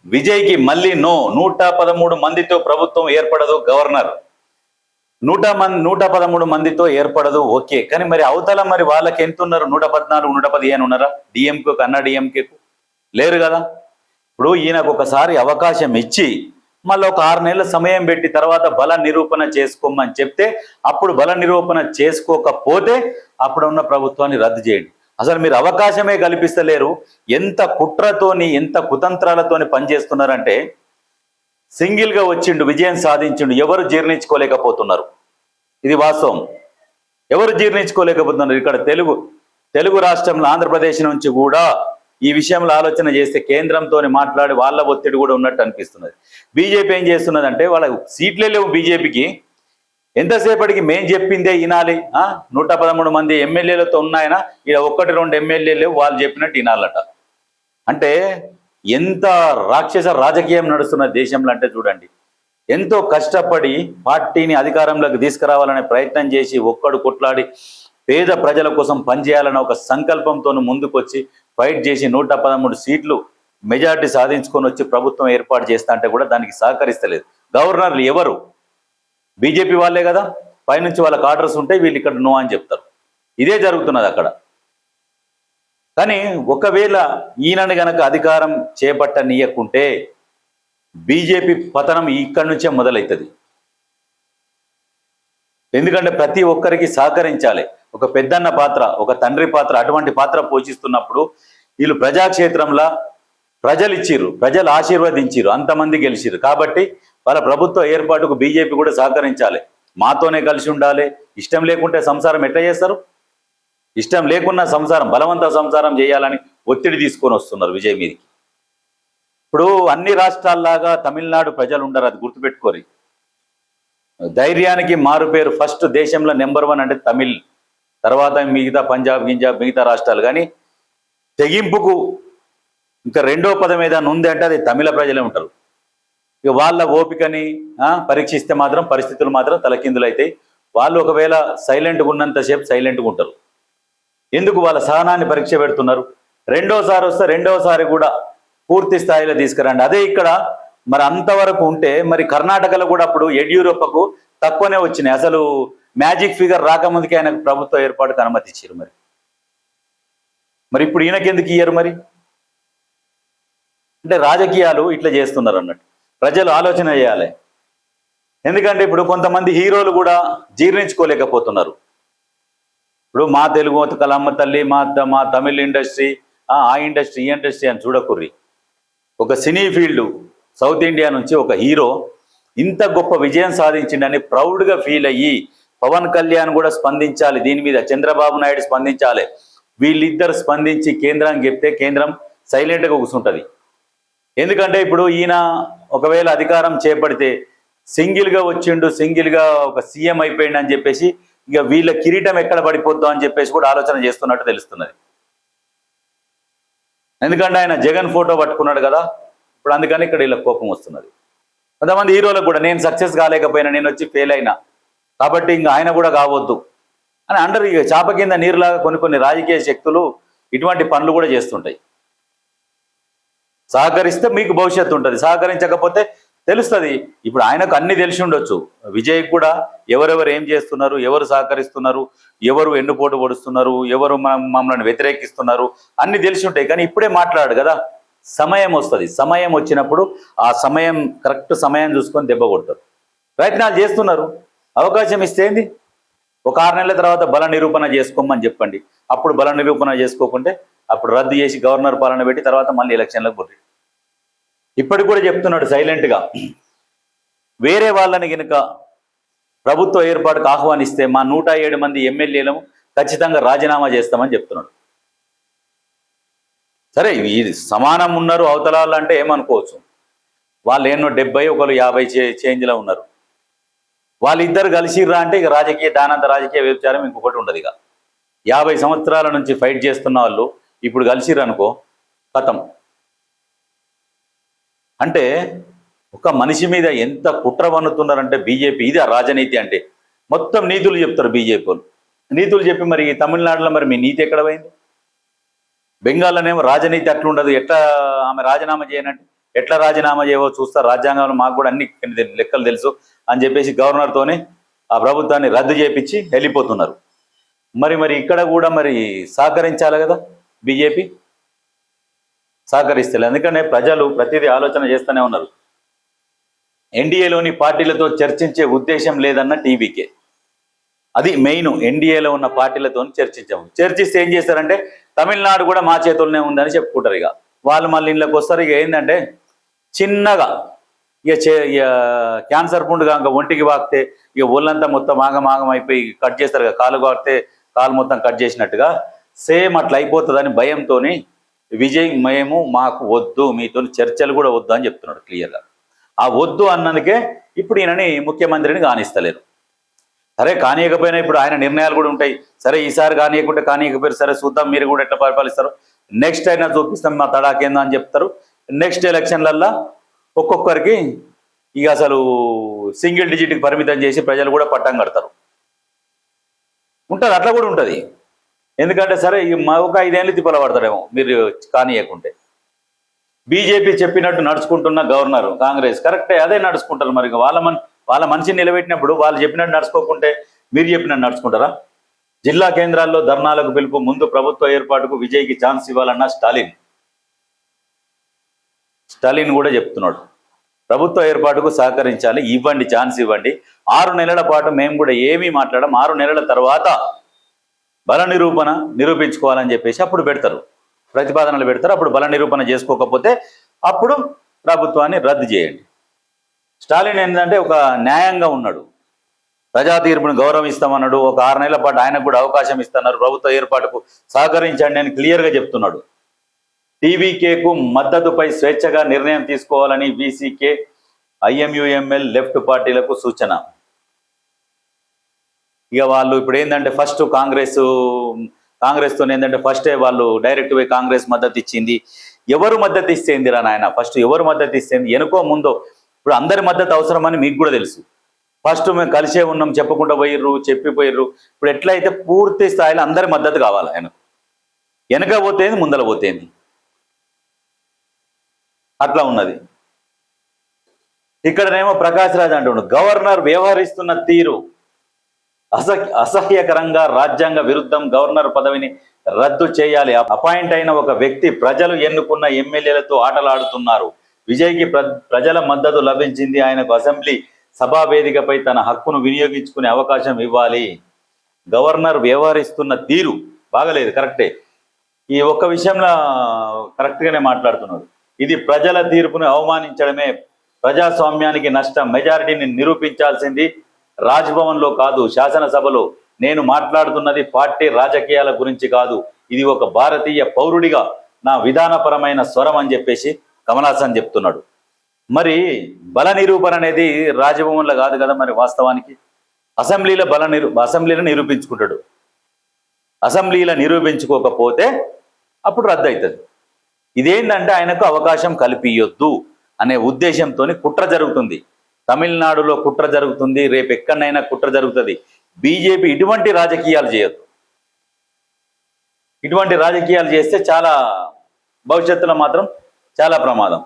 విజయ్కి మళ్ళీ 113 మందితో ప్రభుత్వం ఏర్పడదు గవర్నర్. 113 మందితో ఏర్పడదు, ఓకే. కానీ మరి అవతల మరి వాళ్ళకి ఎంత ఉన్నారు? 114, 115 ఉన్నారా? డిఎంకే కన్నా డిఎంకేకు లేరు కదా. ఇప్పుడు ఈయనకు ఒకసారి అవకాశం ఇచ్చి మళ్ళీ ఒక 6 నెలల సమయం పెట్టి తర్వాత బల నిరూపణ చేసుకోమని చెప్తే, అప్పుడు బల నిరూపణ చేసుకోకపోతే అప్పుడు ఉన్న ప్రభుత్వాన్ని రద్దు చేయండి. అసలు మీరు అవకాశమే కల్పిస్తలేరు. ఎంత కుట్రతోని ఎంత కుతంత్రాలతోని పనిచేస్తున్నారంటే, సింగిల్గా వచ్చిండు, విజయం సాధించిండు, ఎవరు జీర్ణించుకోలేకపోతున్నారు. ఇది వాస్తవం. ఎవరు జీర్ణించుకోలేకపోతున్నారు. ఇక్కడ తెలుగు రాష్ట్రంలో ఆంధ్రప్రదేశ్ నుంచి కూడా ఈ విషయంలో ఆలోచన చేస్తే కేంద్రంతో మాట్లాడి వాళ్ళ ఒత్తిడి కూడా ఉన్నట్టు అనిపిస్తున్నది. బీజేపీ ఏం చేస్తున్నదంటే, వాళ్ళ సీట్లే లేవు బీజేపీకి. ఎంతసేపటికి మేం చెప్పిందే వినాలి. 113 మంది ఎమ్మెల్యేలతో ఉన్నాయన, ఇక్కడ 1-2 ఎమ్మెల్యేలు లేవు, వాళ్ళు చెప్పినట్టు వినాలట. అంటే ఎంత రాక్షస రాజకీయం నడుస్తున్న దేశంలో అంటే చూడండి. ఎంతో కష్టపడి పార్టీని అధికారంలోకి తీసుకురావాలనే ప్రయత్నం చేసి ఒక్కడు కొట్లాడి పేద ప్రజల కోసం పనిచేయాలన్న ఒక సంకల్పంతో ముందుకొచ్చి ఫైట్ చేసి 113 సీట్లు మెజార్టీ సాధించుకొని వచ్చి ప్రభుత్వం ఏర్పాటు చేస్తా అంటే కూడా దానికి సహకరిస్తలేదు. గవర్నర్లు ఎవరు? బీజేపీ వాళ్ళే కదా. పైనుంచి వాళ్ళకి ఆర్డర్స్ ఉంటే వీళ్ళు ఇక్కడ నో అని చెప్తారు. ఇదే జరుగుతున్నది అక్కడ. కానీ ఒకవేళ ఈయనని గనక అధికారం చేపట్టనీయకుంటే బీజేపీ పతనం ఇక్కడి నుంచే మొదలవుతుంది. ఎందుకంటే ప్రతి ఒక్కరికి సహకరించాలి. ఒక పెద్దన్న పాత్ర, ఒక తండ్రి పాత్ర, అటువంటి పాత్ర పోషిస్తున్నప్పుడు వీళ్ళు ప్రజాక్షేత్రంలో ప్రజలు ఇచ్చిర్రు, ప్రజలు ఆశీర్వదించిర్రు, అంతమంది గెలిచిర్రు. కాబట్టి వాళ్ళ ప్రభుత్వ ఏర్పాటుకు బీజేపీ కూడా సహకరించాలి. మాతోనే కలిసి ఉండాలి. ఇష్టం లేకుంటే సంసారం ఎట్లా చేస్తారు? ఇష్టం లేకున్నా సంసారం, బలవంత సంసారం చేయాలని ఒత్తిడి తీసుకొని వస్తున్నారు విజయ్ మీదకి. ఇప్పుడు అన్ని రాష్ట్రాల్లాగా తమిళనాడు ప్రజలు ఉండరు, అది గుర్తుపెట్టుకోరు. ధైర్యానికి మారుపేరు ఫస్ట్ దేశంలో నెంబర్ 1 అంటే తమిళ్, తర్వాత మిగతా పంజాబ్ మిగతా రాష్ట్రాలు. కానీ తెగింపుకు ఇంకా రెండో పదం ఏదైనా ఉంది అంటే అది తమిళ ప్రజలే ఉంటారు. ఇక వాళ్ళ ఓపికని పరీక్షిస్తే మాత్రం పరిస్థితులు మాత్రం తలకిందులైతాయి. వాళ్ళు ఒకవేళ సైలెంట్గా ఉన్నంతసేపు సైలెంట్గా ఉంటారు. ఎందుకు? వాళ్ళ సహనాన్ని పరీక్ష పెడుతున్నారు. రెండోసారి వస్తే రెండోసారి కూడా పూర్తి స్థాయిలో తీసుకురండి. అదే ఇక్కడ మరి అంతవరకు ఉంటే మరి కర్ణాటకలో కూడా అప్పుడు యడ్యూరప్పకు తక్కువనే వచ్చినాయి. అసలు మ్యాజిక్ ఫిగర్ రాకముందుకే ఆయనకు ప్రభుత్వ ఏర్పాటుకు అనుమతి ఇచ్చారు. మరి ఇప్పుడు ఈయనకెందుకు ఇయ్యరు? మరి అంటే రాజకీయాలు ఇట్లా చేస్తున్నారు అన్నట్టు. ప్రజలు ఆలోచన చేయాలి. ఎందుకంటే ఇప్పుడు కొంతమంది హీరోలు కూడా జీర్ణించుకోలేకపోతున్నారు. ఇప్పుడు మా తెలుగు కలమ్మ తల్లి, మా తమిళ్ ఇండస్ట్రీ, ఆ ఇండస్ట్రీ ఈ ఇండస్ట్రీ అని చూడకుర్రి. ఒక సినీ ఫీల్డ్ సౌత్ ఇండియా నుంచి ఒక హీరో ఇంత గొప్ప విజయం సాధించిండని ప్రౌడ్గా ఫీల్ అయ్యి పవన్ కళ్యాణ్ కూడా స్పందించాలి దీని మీద, చంద్రబాబు నాయుడు స్పందించాలి. వీళ్ళిద్దరు స్పందించి కేంద్రానికి చెప్తే కేంద్రం సైలెంట్గా కూర్చుంటుంది. ఎందుకంటే ఇప్పుడు ఈయన ఒకవేళ అధికారం చేపడితే సింగిల్గా వచ్చిండు, సింగిల్గా ఒక సీఎం అయిపోయిండు అని చెప్పేసి ఇక వీళ్ళ కిరీటం ఎక్కడ పడిపోద్దాం అని చెప్పేసి కూడా ఆలోచన చేస్తున్నట్టు తెలుస్తున్నది. ఎందుకంటే ఆయన జగన్ ఫోటో పట్టుకున్నాడు కదా ఇప్పుడు, అందుకని ఇక్కడ వీళ్ళ కోపం వస్తున్నది. కొంతమంది హీరోలకు కూడా నేను సక్సెస్ కాలేకపోయినా, నేను వచ్చి ఫెయిల్ అయినా కాబట్టి ఇంకా ఆయన కూడా కావద్దు అని అంటారు. ఇక చాప కింద నీరులాగా కొన్ని రాజకీయ శక్తులు ఇటువంటి పనులు కూడా చేస్తుంటాయి. సహకరిస్తే మీకు భవిష్యత్తు ఉంటుంది, సహకరించకపోతే తెలుస్తుంది. ఇప్పుడు ఆయనకు అన్ని తెలిసి ఉండొచ్చు. విజయ్ కూడా ఎవరెవరు ఏం చేస్తున్నారు, ఎవరు సహకరిస్తున్నారు, ఎవరు ఎన్నుపోటు పొడుస్తున్నారు, ఎవరు మమ్మల్ని వ్యతిరేకిస్తున్నారు అన్ని తెలిసి ఉంటాయి. కానీ ఇప్పుడే మాట్లాడు కదా, సమయం వస్తుంది. సమయం వచ్చినప్పుడు ఆ సమయం కరెక్ట్ సమయం చూసుకొని దెబ్బ కొడతారు. ప్రయత్నాలు చేస్తున్నారు. అవకాశం ఇస్తే ఏంది, ఒక 6 నెలల తర్వాత బల నిరూపణ చేసుకోమని చెప్పండి. అప్పుడు బల నిరూపణ చేసుకోకుంటే అప్పుడు రద్దు చేసి గవర్నర్ పాలన పెట్టి తర్వాత మళ్ళీ ఎలక్షన్లకు పోటీ. ఇప్పటికి కూడా చెప్తున్నాడు సైలెంట్గా, వేరే వాళ్ళని కనుక ప్రభుత్వ ఏర్పాటుకు ఆహ్వానిస్తే మా 107 మంది ఎమ్మెల్యేలను ఖచ్చితంగా రాజీనామా చేస్తామని చెప్తున్నాడు. సరే ఈ సమానం ఉన్నారు అవతలాలు అంటే ఏమనుకోవచ్చు. వాళ్ళు ఎన్నో 70 ఒకరు 50 చేంజ్లో ఉన్నారు. వాళ్ళిద్దరు కలిసిర్రా అంటే ఇక రాజకీయ దానంత రాజకీయ వ్యభిచారం ఇంకొకటి ఉండదు. ఇక 50 సంవత్సరాల నుంచి ఫైట్ చేస్తున్న వాళ్ళు ఇప్పుడు కలిసిర్రు అనుకో కథం. అంటే ఒక మనిషి మీద ఎంత కుట్ర వన్నుతున్నారంటే బీజేపీ. ఇది ఆ రాజనీతి అంటే. మొత్తం నీతులు చెప్తారు బీజేపీ వాళ్ళు. నీతులు చెప్పి మరి తమిళనాడులో మరి మీ నీతి ఎక్కడ పోయింది? బెంగాల్లోనేమో రాజనీతి అట్లుండదు, ఎట్లా ఆమె రాజీనామా చేయనంటే ఎట్లా రాజీనామా చేయవో చూస్తారు, రాజ్యాంగంలో మాకు కూడా అన్ని లెక్కలు తెలుసు అని చెప్పేసి గవర్నర్తోనే ఆ ప్రభుత్వాన్ని రద్దు చేపించి వెళ్ళిపోతున్నారు. మరి ఇక్కడ కూడా మరి సహకరించాలి కదా బీజేపీ, సహకరిస్తలే. ఎందుకంటే ప్రజలు ప్రతిదీ ఆలోచన చేస్తూనే ఉన్నారు. ఎన్డీఏలోని పార్టీలతో చర్చించే ఉద్దేశం లేదన్న టీవీకే, అది మెయిన్. ఎన్డీఏలో ఉన్న పార్టీలతో చర్చిస్తే ఏం చేస్తారంటే తమిళనాడు కూడా మా చేతుల్లోనే ఉందని చెప్పుకుంటారు. ఇక వాళ్ళు మళ్ళీ ఇళ్ళకి వస్తారు. ఇక ఏంటంటే చిన్నగా ఇక క్యాన్సర్ పుండు కనుక ఒంటికి వాకితే ఇక ఒళ్ళంతా మొత్తం ఆగం అయిపోయి కట్ చేస్తారు కదా, కాలు వాకితే కాలు మొత్తం కట్ చేసినట్టుగా సేమ్ అట్లా అయిపోతుందని భయంతో విజయ్ మాకు వద్దు, మీతో చర్చలు కూడా వద్దు అని చెప్తున్నాడు క్లియర్గా. ఆ వద్దు అన్నందుకే ఇప్పుడు ఈయనని ముఖ్యమంత్రిని కానిస్తలేరు. సరే కానీయకపోయినా ఇప్పుడు ఆయన నిర్ణయాలు కూడా ఉంటాయి. సరే ఈసారి కానీయకుంటే కానీయకపోయారు, సరే చూద్దాం మీరు కూడా ఎట్లా పరిపాలిస్తారు, నెక్స్ట్ అయినా చూపిస్తాం మా తడాకేందో అని చెప్తారు. నెక్స్ట్ ఎలక్షన్లల్లో ఒక్కొక్కరికి ఇక అసలు సింగిల్ డిజిట్కి పరిమితం చేసి ప్రజలు కూడా పట్టం కడతారు. ఉంటుంది, అట్లా కూడా ఉంటుంది. ఎందుకంటే సరే ఒక 5 ఏళ్ళు తిప్పల పడతారేమో మీరు కానీయకుంటే. బీజేపీ చెప్పినట్టు నడుచుకుంటున్న గవర్నర్ కాంగ్రెస్ కరెక్టే, అదే నడుచుకుంటారు. మరి వాళ్ళ మనిషిని నిలబెట్టినప్పుడు వాళ్ళు చెప్పినట్టు నడుచుకోకుంటే మీరు చెప్పినట్టు నడుచుకుంటారా? జిల్లా కేంద్రాల్లో ధర్నాలకు పిలుపు, ముందు ప్రభుత్వ ఏర్పాటుకు విజయ్కి ఛాన్స్ ఇవ్వాలన్న స్టాలిన్ కూడా చెప్తున్నాడు. ప్రభుత్వ ఏర్పాటుకు సహకరించాలి, ఇవ్వండి, ఛాన్స్ ఇవ్వండి. 6 నెలల పాటు మేము కూడా ఏమీ మాట్లాడడం, 6 నెలల తర్వాత బల నిరూపించుకోవాలని చెప్పేసి అప్పుడు పెడతారు, ప్రతిపాదనలు పెడతారు. అప్పుడు బల నిరూపణ చేసుకోకపోతే అప్పుడు ప్రభుత్వాన్ని రద్దు చేయండి. స్టాలిన్ ఏంటంటే ఒక న్యాయంగా ఉన్నాడు, ప్రజా తీర్పును గౌరవిస్తామన్నాడు. ఒక 6 నెలల పాటు ఆయనకు కూడా అవకాశం ఇస్తున్నారు, ప్రభుత్వ ఏర్పాటుకు సహకరించండి అని క్లియర్గా చెప్తున్నాడు. టీవీకేకు మద్దతుపై స్వేచ్ఛగా నిర్ణయం తీసుకోవాలని వీసీకే, ఐఎంయుఎంఎల్ లెఫ్ట్ పార్టీలకు సూచన. ఇక వాళ్ళు ఇప్పుడు ఏంటంటే ఫస్ట్ కాంగ్రెస్తో ఏంటంటే ఫస్టే వాళ్ళు డైరెక్ట్ పోయి కాంగ్రెస్ మద్దతు ఇచ్చింది. ఎవరు మద్దతు ఇస్తేందిరా నాయన, ఫస్ట్ ఎవరు మద్దతు ఇస్తేంది, ఎనుకో ముందో. ఇప్పుడు అందరి మద్దతు అవసరమని మీకు కూడా తెలుసు. ఫస్ట్ మేము కలిసే ఉన్నాం చెప్పకుండా చెప్పిపోయిర్రు. ఇప్పుడు ఎట్లయితే పూర్తి స్థాయిలో అందరి మద్దతు కావాలి ఆయనకు. వెనక పోతేంది, ముందర పోతేంది, అట్లా ఉన్నది. ఇక్కడనేమో ప్రకాష్ రాజ్ అంటుండు గవర్నర్ వ్యవహరిస్తున్న తీరు అసహ్యకరంగా, రాజ్యాంగ విరుద్ధం, గవర్నర్ పదవిని రద్దు చేయాలి. అపాయింట్ అయిన ఒక వ్యక్తి ప్రజలు ఎన్నుకున్న ఎమ్మెల్యేలతో ఆటలాడుతున్నారు. విజయ్కి ప్రజల మద్దతు లభించింది, ఆయనకు అసెంబ్లీ సభా వేదికపై తన హక్కును వినియోగించుకునే అవకాశం ఇవ్వాలి. గవర్నర్ వ్యవహరిస్తున్న తీరు బాగలేదు, కరెక్టే. ఈ ఒక్క విషయంలో కరెక్ట్గానే మాట్లాడుతున్నాడు. ఇది ప్రజల తీర్పును అవమానించడమే, ప్రజాస్వామ్యానికి నష్టం. మెజారిటీని నిరూపించాల్సింది రాజ్భవన్లో కాదు, శాసనసభలో. నేను మాట్లాడుతున్నది పార్టీ రాజకీయాల గురించి కాదు, ఇది ఒక భారతీయ పౌరుడిగా నా విధానపరమైన స్వరం అని చెప్పేసి కమల్ హాసన్ చెప్తున్నాడు. మరి బల నిరూపణ అనేది రాజ్భవన్లో కాదు కదా, మరి వాస్తవానికి అసెంబ్లీలో నిరూపించుకుంటాడు. అసెంబ్లీలో నిరూపించుకోకపోతే అప్పుడు రద్దు అవుతుంది. ఇదేంటంటే ఆయనకు అవకాశం కల్పియొద్దు అనే ఉద్దేశంతో కుట్ర జరుగుతుంది. తమిళనాడులో కుట్ర జరుగుతుంది, రేపు ఎక్కడైనా కుట్ర జరుగుతుంది. బీజేపీ ఇటువంటి రాజకీయాలు చేయొద్దు. ఇటువంటి రాజకీయాలు చేస్తే చాలా భవిష్యత్తులో మాత్రం చాలా ప్రమాదం.